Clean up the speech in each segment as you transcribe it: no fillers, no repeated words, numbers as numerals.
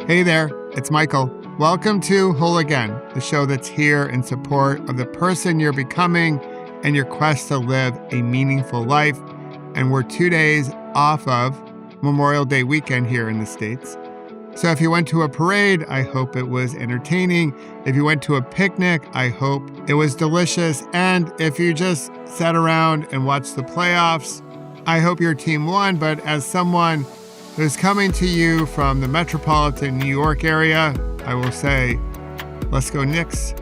Hey there, it's Michael. Welcome to Whole Again, the show that's here in support of the person you're becoming and your quest to live a meaningful life. And we're 2 days off of Memorial Day weekend here in the States. So if you went to a parade, I hope it was entertaining. If you went to a picnic, I hope it was delicious. And if you just sat around and watched the playoffs, I hope your team won. But as someone who's coming to you from the metropolitan New York area, I will say, let's go Knicks.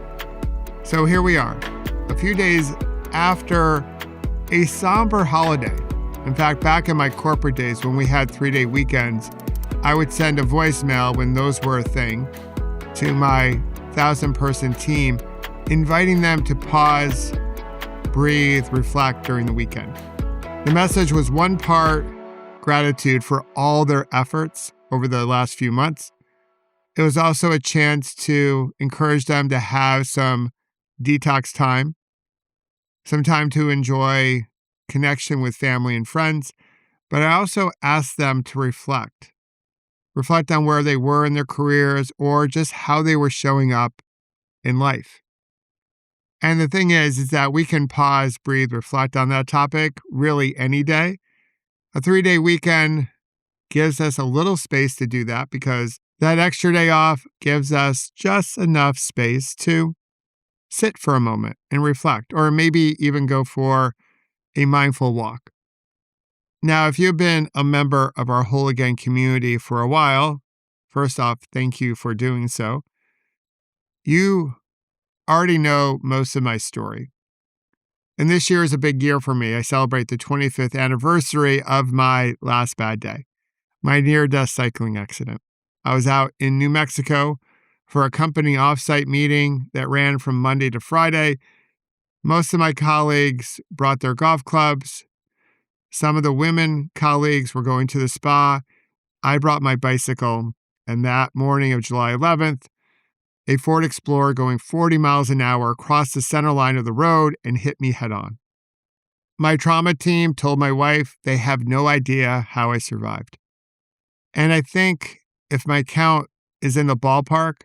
So here we are, a few days after a somber holiday. In fact, back in my corporate days when we had 3-day weekends, I would send a voicemail when those were a thing to my 1,000-person team, inviting them to pause, breathe, reflect during the weekend. The message was one part gratitude for all their efforts over the last few months. It was also a chance to encourage them to have some detox time, some time to enjoy connection with family and friends. But I also asked them to reflect on where they were in their careers or just how they were showing up in life. And the thing is that we can pause, breathe, reflect on that topic really any day. A 3-day weekend gives us a little space to do that because that extra day off gives us just enough space to sit for a moment and reflect, or maybe even go for a mindful walk. Now, if you've been a member of our Whole Again community for a while, first off, thank you for doing so. You already know most of my story. And this year is a big year for me. I celebrate the 25th anniversary of my last bad day, my near-death cycling accident. I was out in New Mexico for a company offsite meeting that ran from Monday to Friday. Most of my colleagues brought their golf clubs. Some of the women colleagues were going to the spa. I brought my bicycle, and that morning of July 11th, a Ford Explorer going 40 miles an hour crossed the center line of the road and hit me head on. My trauma team told my wife they have no idea how I survived. And I think if my count is in the ballpark,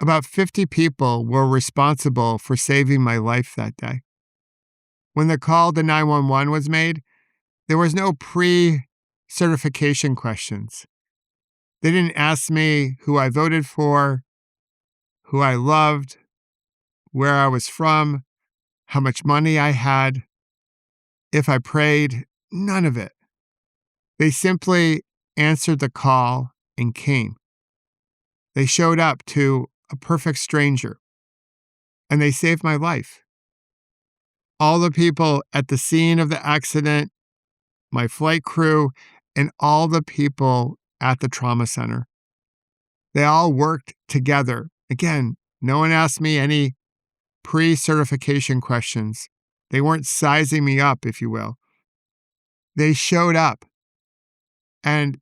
about 50 people were responsible for saving my life that day. When the call to 911 was made, there was no pre-certification questions. They didn't ask me who I voted for, who I loved, where I was from, how much money I had, if I prayed, none of it. They simply answered the call and came. They showed up to a perfect stranger, and they saved my life. All the people at the scene of the accident, my flight crew, and all the people at the trauma center, they all worked together. Again, no one asked me any pre-certification questions. They weren't sizing me up, if you will. They showed up. And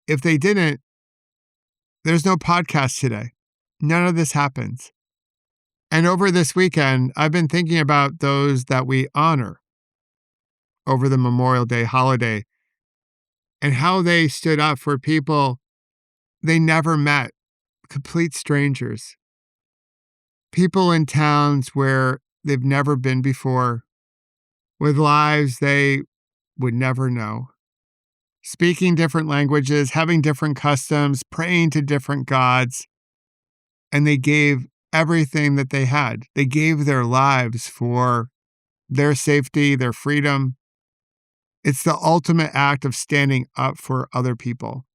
if they didn't, there's no podcast today. None of this happens. And over this weekend, I've been thinking about those that we honor over the Memorial Day holiday and how they stood up for people they never met, complete strangers, people in towns where they've never been before, with lives they would never know, speaking different languages, having different customs, praying to different gods, and they gave everything that they had. They gave their lives for their safety, their freedom. It's the ultimate act of standing up for other people.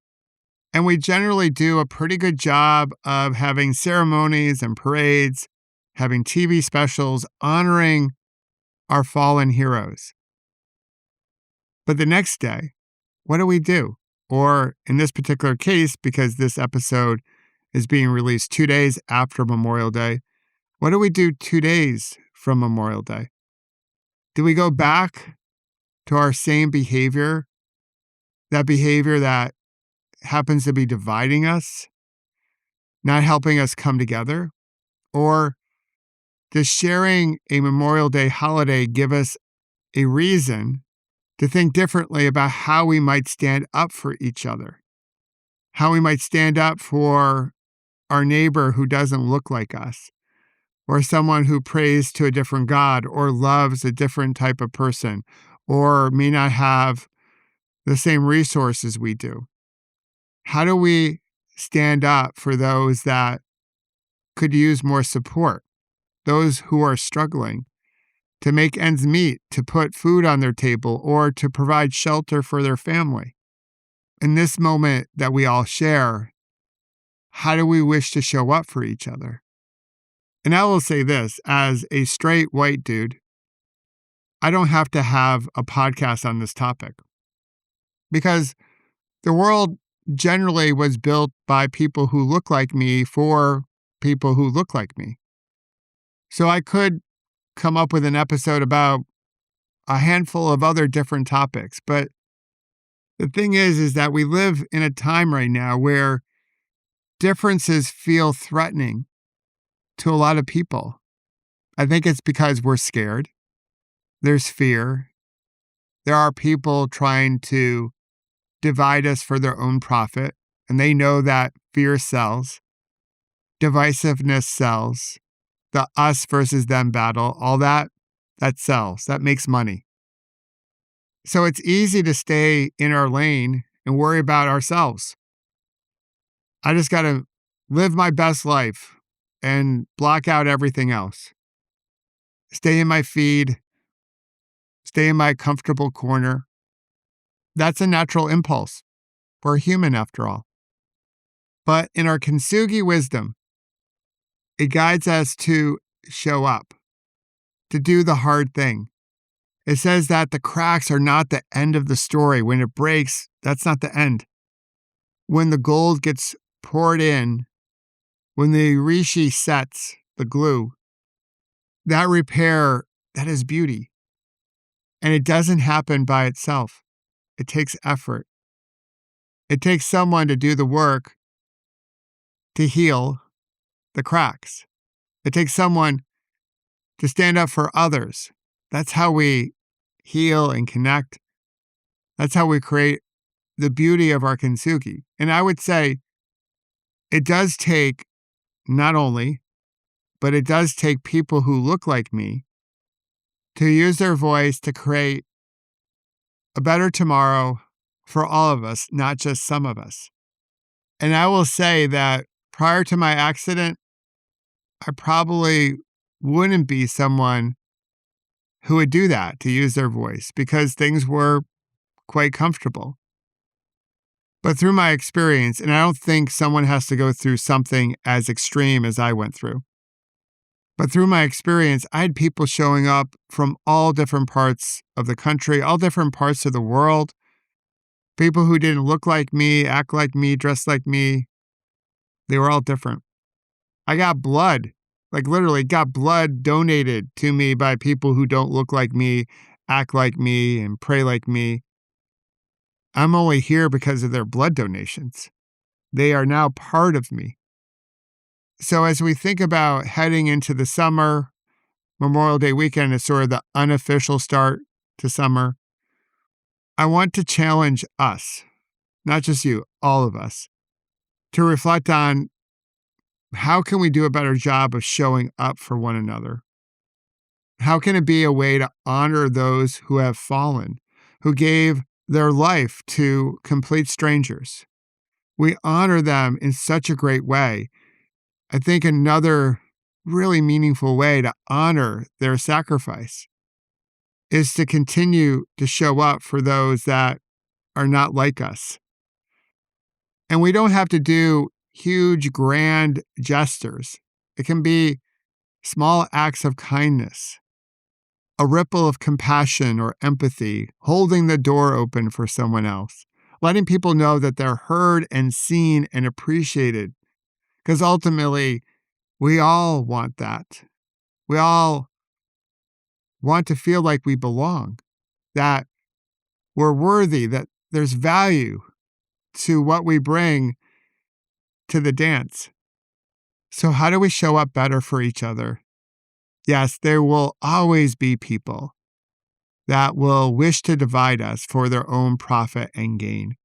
And we generally do a pretty good job of having ceremonies and parades, having TV specials honoring our fallen heroes. But the next day, what do we do? Or in this particular case, because this episode is being released 2 days after Memorial Day, what do we do 2 days from Memorial Day? Do we go back to our same behavior, that behavior that happens to be dividing us, not helping us come together? Or does sharing a Memorial Day holiday give us a reason to think differently about how we might stand up for each other? how we might stand up for our neighbor who doesn't look like us, or someone who prays to a different God or loves a different type of person, or may not have the same resources we do. How do we stand up for those that could use more support, those who are struggling to make ends meet, to put food on their table, or to provide shelter for their family? In this moment that we all share, how do we wish to show up for each other? And I will say this, as a straight white dude, I don't have to have a podcast on this topic because the world generally was built by people who look like me for people who look like me. So I could come up with an episode about a handful of other different topics. But the thing is that we live in a time right now where differences feel threatening to a lot of people. I think it's because we're scared. There's fear. There are people trying to divide us for their own profit, and they know that fear sells, divisiveness sells, the us versus them battle, all that sells, that makes money. So it's easy to stay in our lane and worry about ourselves. I just got to live my best life and block out everything else. Stay in my feed, stay in my comfortable corner. That's a natural impulse. We're human after all. But in our Kinstugi Wisdom, it guides us to show up, to do the hard thing. It says that the cracks are not the end of the story. When it breaks, that's not the end. When the gold gets poured in, when the rishi sets, the glue, that repair, that is beauty. And it doesn't happen by itself. It takes effort. It takes someone to do the work to heal the cracks. It takes someone to stand up for others. That's how we heal and connect. That's how we create the beauty of our Kinstugi. And I would say it does take not only, but it does take people who look like me to use their voice to create a better tomorrow for all of us, not just some of us. And I will say that prior to my accident, I probably wouldn't be someone who would do that, to use their voice, because things were quite comfortable. But through my experience, and I don't think someone has to go through something as extreme as I went through, but through my experience, I had people showing up from all different parts of the country, all different parts of the world, people who didn't look like me, act like me, dress like me. They were all different. I got blood, like literally got blood donated to me by people who don't look like me, act like me, and pray like me. I'm only here because of their blood donations. They are now part of me. So as we think about heading into the summer, Memorial Day weekend is sort of the unofficial start to summer. I want to challenge us, not just you, all of us, to reflect on how can we do a better job of showing up for one another? How can it be a way to honor those who have fallen, who gave their life to complete strangers? We honor them in such a great way. I think another really meaningful way to honor their sacrifice is to continue to show up for those that are not like us. And we don't have to do huge, grand gestures. It can be small acts of kindness, a ripple of compassion or empathy, holding the door open for someone else, letting people know that they're heard and seen and appreciated. Because ultimately, we all want that. We all want to feel like we belong, that we're worthy, that there's value to what we bring to the dance. So how do we show up better for each other? Yes, there will always be people that will wish to divide us for their own profit and gain.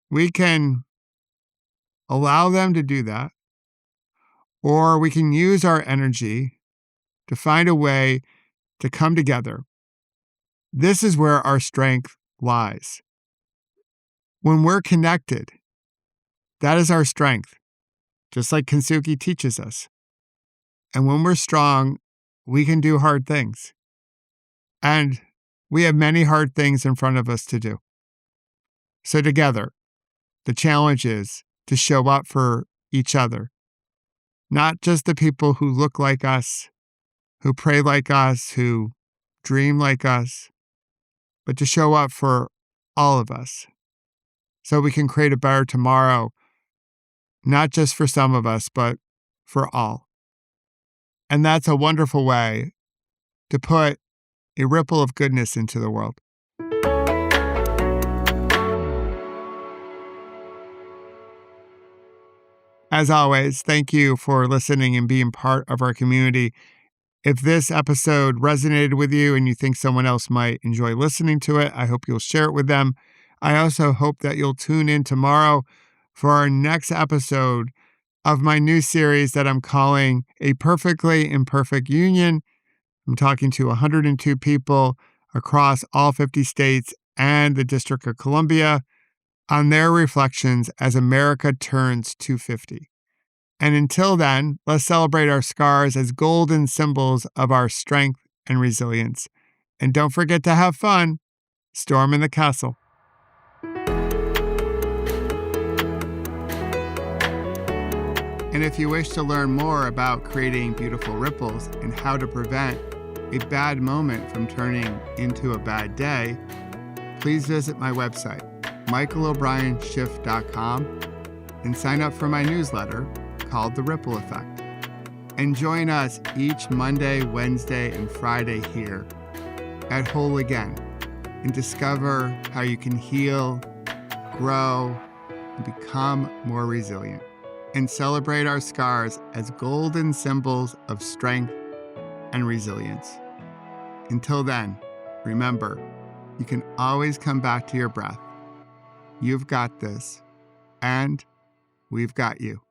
We can Allow them to do that. Or we can use our energy to find a way to come together. This is where our strength lies. When we're connected, that is our strength, just like Kinstugi teaches us. And when we're strong, we can do hard things. And we have many hard things in front of us to do. So together, the challenge is to show up for each other, not just the people who look like us, who pray like us, who dream like us, but to show up for all of us so we can create a better tomorrow, not just for some of us, but for all. And that's a wonderful way to put a ripple of goodness into the world. As always, thank you for listening and being part of our community. If this episode resonated with you and you think someone else might enjoy listening to it, I hope you'll share it with them. I also hope that you'll tune in tomorrow for our next episode of my new series that I'm calling A Perfectly Imperfect Union. I'm talking to 102 people across all 50 states and the District of Columbia on their reflections as America turns 250. And until then, let's celebrate our scars as golden symbols of our strength and resilience. And don't forget to have fun. Storm in the castle. And if you wish to learn more about creating beautiful ripples and how to prevent a bad moment from turning into a bad day, please visit my website, michaelobrienshift.com, and sign up for my newsletter called The Ripple Effect. And join us each Monday, Wednesday, and Friday here at Whole Again and discover how you can heal, grow, and become more resilient. And celebrate our scars as golden symbols of strength and resilience. Until then, remember, you can always come back to your breath. You've got this, and we've got you.